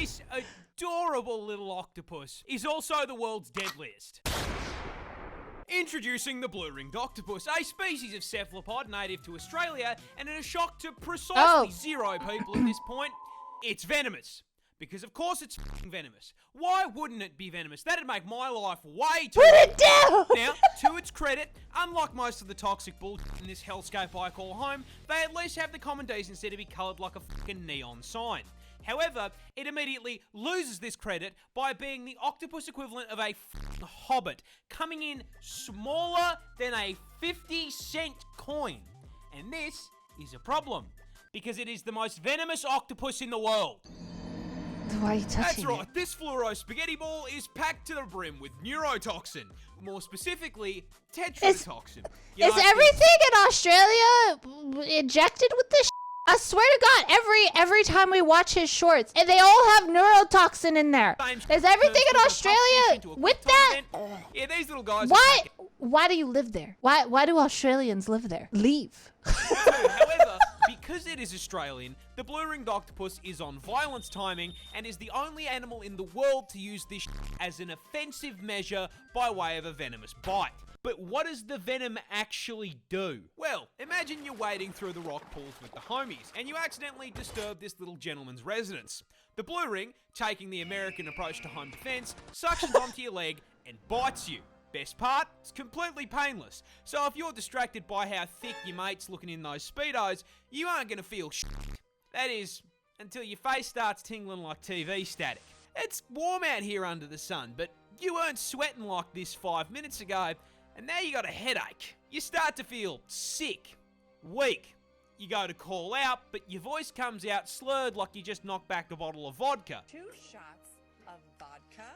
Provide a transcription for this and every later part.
This adorable little octopus is also the world's deadliest. Introducing the blue-ringed octopus, a species of cephalopod native to Australia, and in a shock to precisely zero people at this point, it's venomous. Because of course it's f***ing venomous. Why wouldn't it be venomous? That'd make my life way too... Put it down! Now, to its credit, unlike most of the toxic bullshit in this hellscape I call home, they at least have the common decency to be coloured like a f***ing neon sign. However, it immediately loses this credit by being the octopus equivalent of a f***ing hobbit, coming in smaller than a 50-cent coin. And this is a problem, because it is the most venomous octopus in the world. Why are you touching That's right, it? this fluoro spaghetti ball is packed to the brim with neurotoxin. More specifically, tetrodotoxin. Is everything in Australia injected with this? I swear to God, every time we watch his shorts, and they all have neurotoxin in there. Is everything in Australia with that? Yeah, these little guys. Why do you live there? Why do Australians live there? Leave. However, because it is Australian, the blue-ringed octopus is on violence timing and is the only animal in the world to use this as an offensive measure by way of a venomous bite. But what does the venom actually do? Well, imagine you're wading through the rock pools with the homies, and you accidentally disturb this little gentleman's residence. The blue ring, taking the American approach to home defense, suctions onto your leg and bites you. Best part, it's completely painless. So if you're distracted by how thick your mate's looking in those Speedos, you aren't going to feel shit. That is, until your face starts tingling like TV static. It's warm out here under the sun, but you weren't sweating like this 5 minutes ago, and now you got a headache. You start to feel sick, weak. You go to call out, but your voice comes out slurred like you just knocked back a bottle of vodka. 2 shots of vodka.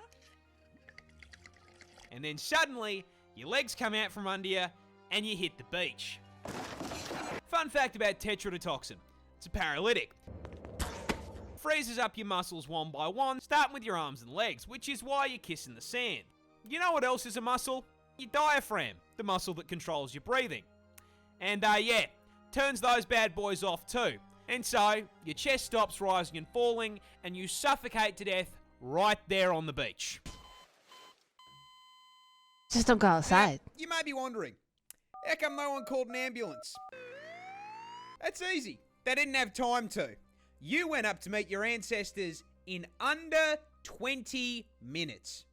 And then suddenly, your legs come out from under you, and you hit the beach. Fun fact about tetrodotoxin. It's a paralytic. Freezes up your muscles one by one, starting with your arms and legs, which is why you're kissing the sand. You know what else is a muscle? Your diaphragm, the muscle that controls your breathing. And yeah, turns those bad boys off too. And so, your chest stops rising and falling, and you suffocate to death right there on the beach. Just don't go outside. You may be wondering, how come no one called an ambulance? That's easy. They didn't have time to. You went up to meet your ancestors in under 20 minutes.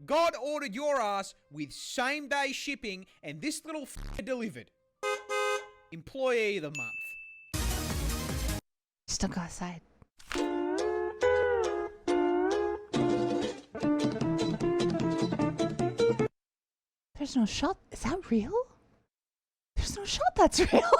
God ordered your ass with same-day shipping, and this little f***er delivered. Employee of the month. Just don't go outside. There's no shot. Is that real? There's no shot that's real.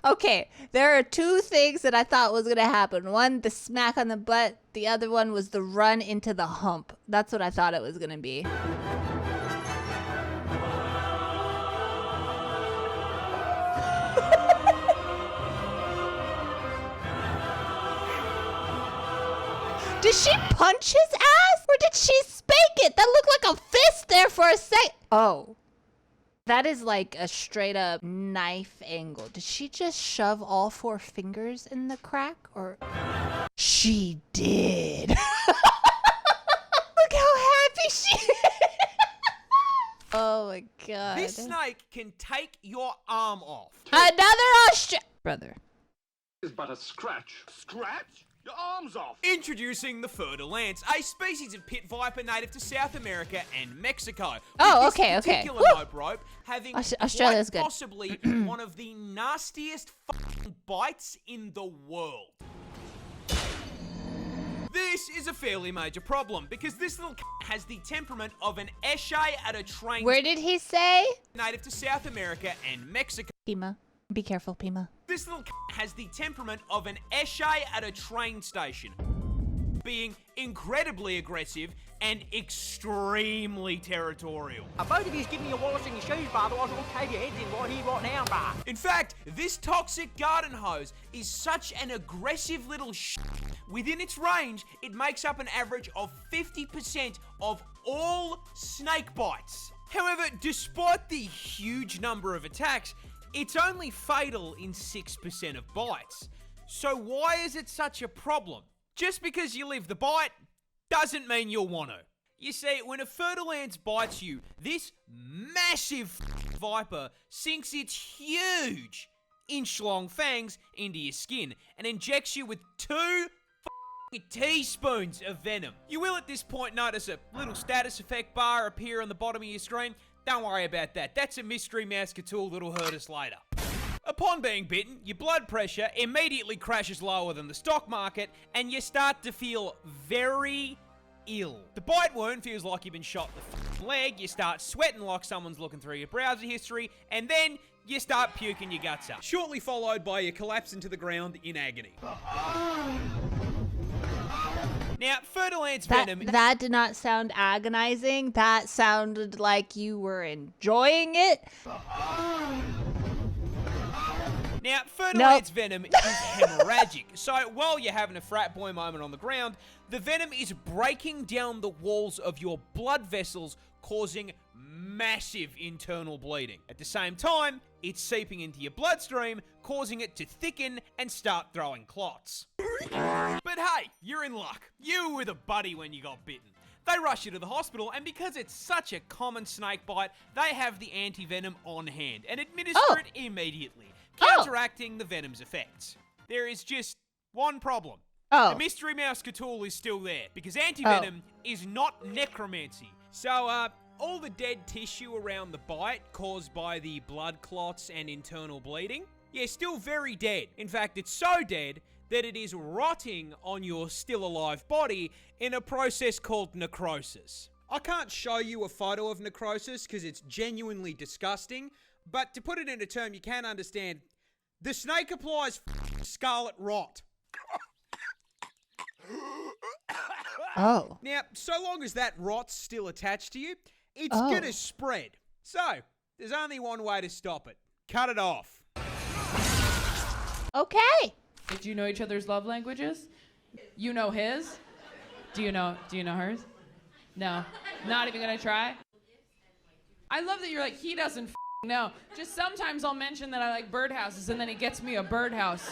Okay, there are 2 things that I thought was gonna happen. One, the smack on the butt. The other one was the run into the hump. That's what I thought it was gonna be. Did she punch his ass? Or did she spank it? That looked like a fist there for a sec. Oh. That is like a straight up knife angle. Did she just shove all 4 fingers in the crack? Or she did. Look how happy she is. Oh my god. This snake can take your arm off. Another brother. Is but a scratch. Scratch? Your arm's off. Introducing the fer-de-lance, a species of pit viper native to South America and Mexico. Oh, With okay, this okay. particular Woo! nope rope having Australia's quite good. possibly one of the nastiest fucking bites in the world. This is a fairly major problem because this little has the temperament of an eshay at a train. Where did he say? Native to South America and Mexico. Pima. Be careful, Pima. This little has the temperament of an eshay at a train station, being incredibly aggressive and extremely territorial. Both of you give me your wallets and your shoes, bar, otherwise I'll cave your heads in right here, right now, bar. In fact, this toxic garden hose is such an aggressive little within its range, it makes up an average of 50% of all snake bites. However, despite the huge number of attacks, it's only fatal in 6% of bites. So why is it such a problem? Just because you live the bite doesn't mean you'll want to. You see, when a Fer-de-Lance bites you, this massive viper sinks its huge inch-long fangs into your skin and injects you with 2 teaspoons of venom. You will at this point notice a little status effect bar appear on the bottom of your screen. Don't worry about that. That's a mystery mouse tool that'll hurt us later. Upon being bitten, your blood pressure immediately crashes lower than the stock market and you start to feel very ill. The bite wound feels like you've been shot in the leg, you start sweating like someone's looking through your browser history, and then you start puking your guts up. Shortly followed by your collapse into the ground in agony. Now, Fer-de-Lance venom... That did not sound agonizing. That sounded like you were enjoying it. Now, Fer-de-Lance venom is hemorrhagic, so while you're having a frat boy moment on the ground, the venom is breaking down the walls of your blood vessels, causing massive internal bleeding. At the same time, it's seeping into your bloodstream, causing it to thicken and start throwing clots. But hey, you're in luck. You were with a buddy when you got bitten. They rush you to the hospital, and because it's such a common snake bite, they have the anti-venom on hand and administer it immediately, counteracting the venom's effects. There is just one problem. The mystery mouse tool is still there, because anti-venom is not necromancy. So, all the dead tissue around the bite caused by the blood clots and internal bleeding, yeah, still very dead. In fact, it's so dead that it is rotting on your still alive body in a process called necrosis. I can't show you a photo of necrosis because it's genuinely disgusting, but to put it in a term you can understand, the snake applies scarlet rot. Now, so long as that rot's still attached to you, it's gonna spread. So, there's only one way to stop it. Cut it off. Okay. Did you know each other's love languages? You know his? Do you know hers? No. Not even gonna try? I love that you're like, he doesn't know. Just sometimes I'll mention that I like birdhouses and then he gets me a birdhouse.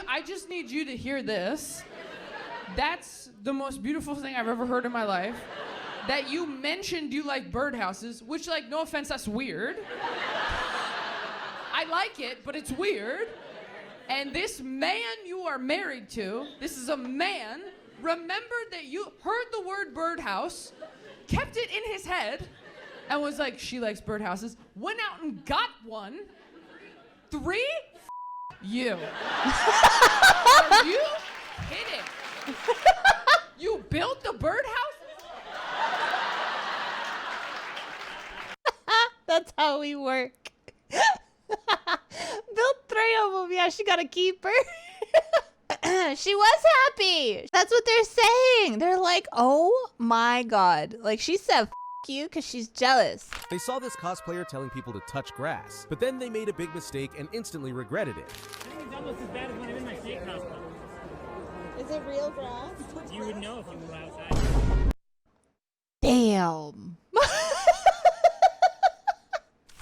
I just need you to hear this. That's the most beautiful thing I've ever heard in my life. That you mentioned you like birdhouses, which, like, no offense, that's weird. I like it, but it's weird. And this man you are married to, this is a man, remembered that you heard the word birdhouse, kept it in his head, and was like, she likes birdhouses, went out and got one. 3? You. Are you kidding? You built the birdhouse? That's how we work. Built 3 of them. Yeah, she got a keeper. She was happy. That's what they're saying. They're like, oh my God. Like, she said, F you, because she's jealous. They saw this cosplayer telling people to touch grass, but then they made a big mistake and instantly regretted it. I think it's almost as bad as when I'm in my snake costume. Is it real grass? You would know if you were outside. Damn.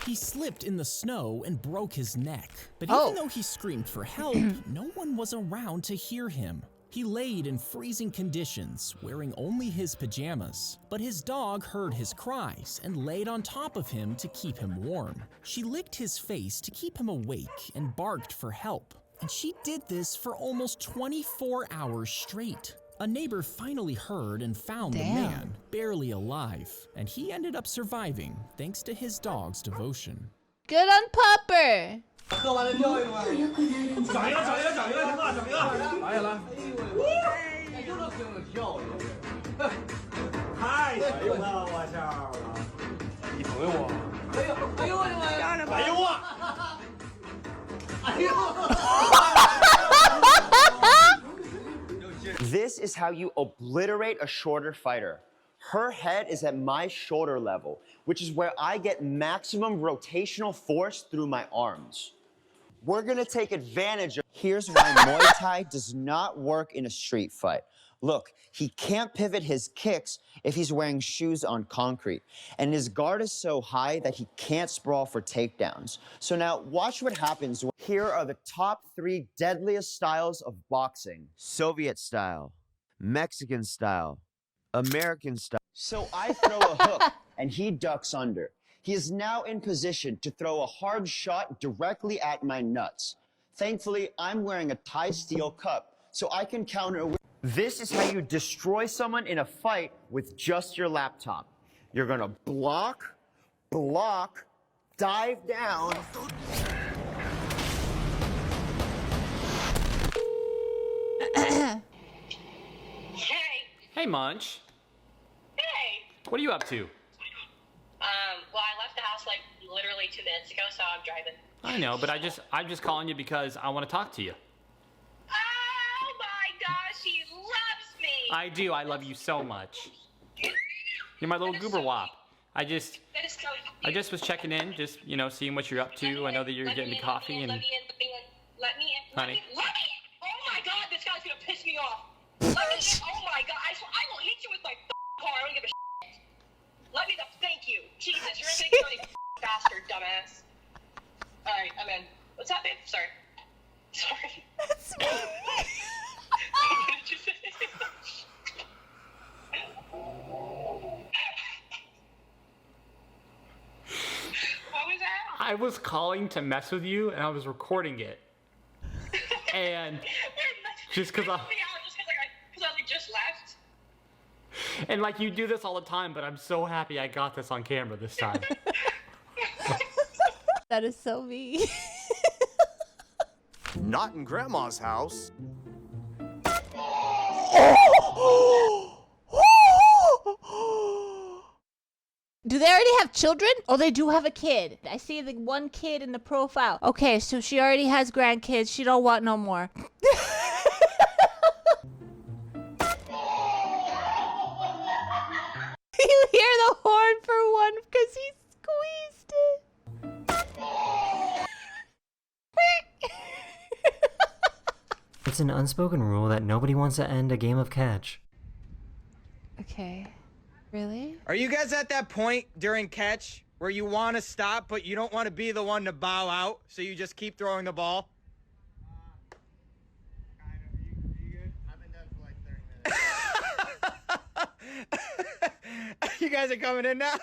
He slipped in the snow and broke his neck. But even though he screamed for help, no one was around to hear him. He laid in freezing conditions, wearing only his pajamas. But his dog heard his cries and laid on top of him to keep him warm. She licked his face to keep him awake and barked for help. And she did this for almost 24 hours straight. A neighbor finally heard and found the man, barely alive, and he ended up surviving thanks to his dog's devotion. Good on Pupper. 喝完了掉一碗。整一个，行了，整一个。来来。哎，又能挺漂亮。太喜欢了，我操！你朋友啊？哎呦我的妈呀！哎呦我！哎呦！This is how you obliterate a shorter fighter. Her head is at my shoulder level, which is where I get maximum rotational force through my arms. We're gonna take advantage of. Here's why Muay Thai does not work in a street fight. Look, he can't pivot his kicks if he's wearing shoes on concrete. And his guard is so high that he can't sprawl for takedowns. So now watch what happens. Here are the top 3 deadliest styles of boxing. Soviet style, Mexican style, American style. So I throw a hook and he ducks under. He is now in position to throw a hard shot directly at my nuts. Thankfully, I'm wearing a Thai steel cup, so I can counter with. This is how you destroy someone in a fight with just your laptop. You're gonna block, dive down. Hey, Munch. Hey. What are you up to? Well, I left the house like literally 2 minutes ago, so I'm driving. I know, but I'm just calling you because I want to talk to you. Oh my gosh, he loves me. I do. I love you so much. You're my little goober wop. I just was checking in, just, you know, seeing what you're up to. I know that you're getting the coffee and. Let me in. Honey. Oh my God, this guy's gonna piss me off. Let me in. Oh my God, I will hit you with my car. I don't give a shit. Let me thank you. Jesus, you're gonna think you're a bastard, dumbass. All right, I'm in. What's up, babe? Sorry. That's me. What was that? I was calling to mess with you, and I was recording it. And just because I just left. And like you do this all the time, but I'm so happy I got this on camera this time. That is so me. Not in Grandma's house. Do they already have children? Oh, they do have a kid. I see the one kid in the profile. Okay, so she already has grandkids. She don't want no more. You hear the horn for one because he squeezed it. It's an unspoken rule that nobody wants to end a game of catch. Okay. Really? Are you guys at that point during catch where you want to stop, but you don't want to be the one to bow out, so you just keep throwing the ball? You guys are coming in now?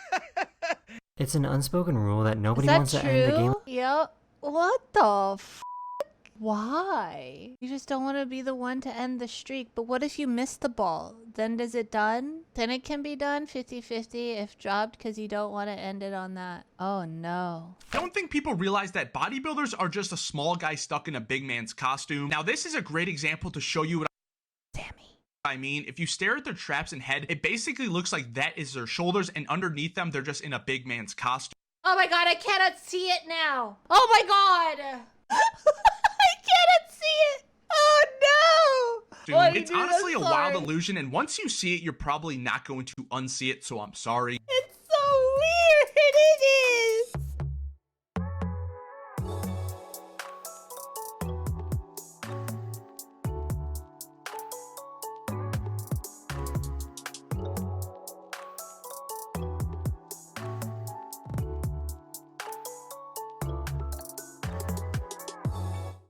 It's an unspoken rule that nobody wants to end the game. Yep. What the f? Why? You just don't want to be the one to end the streak. But what if you miss the ball? Then is it done? Then it can be done 50-50 if dropped because you don't want to end it on that. Oh no. I don't think people realize that bodybuilders are just a small guy stuck in a big man's costume. Now this is a great example to show you what I mean. If you stare at their traps and head, it basically looks like that is their shoulders, and underneath them they're just in a big man's costume. Oh my god, I cannot see it now. Oh my god. I cannot see it. Oh no. It's honestly a wild illusion, and once you see it, you're probably not going to unsee it, so I'm sorry. It's so weird. It is.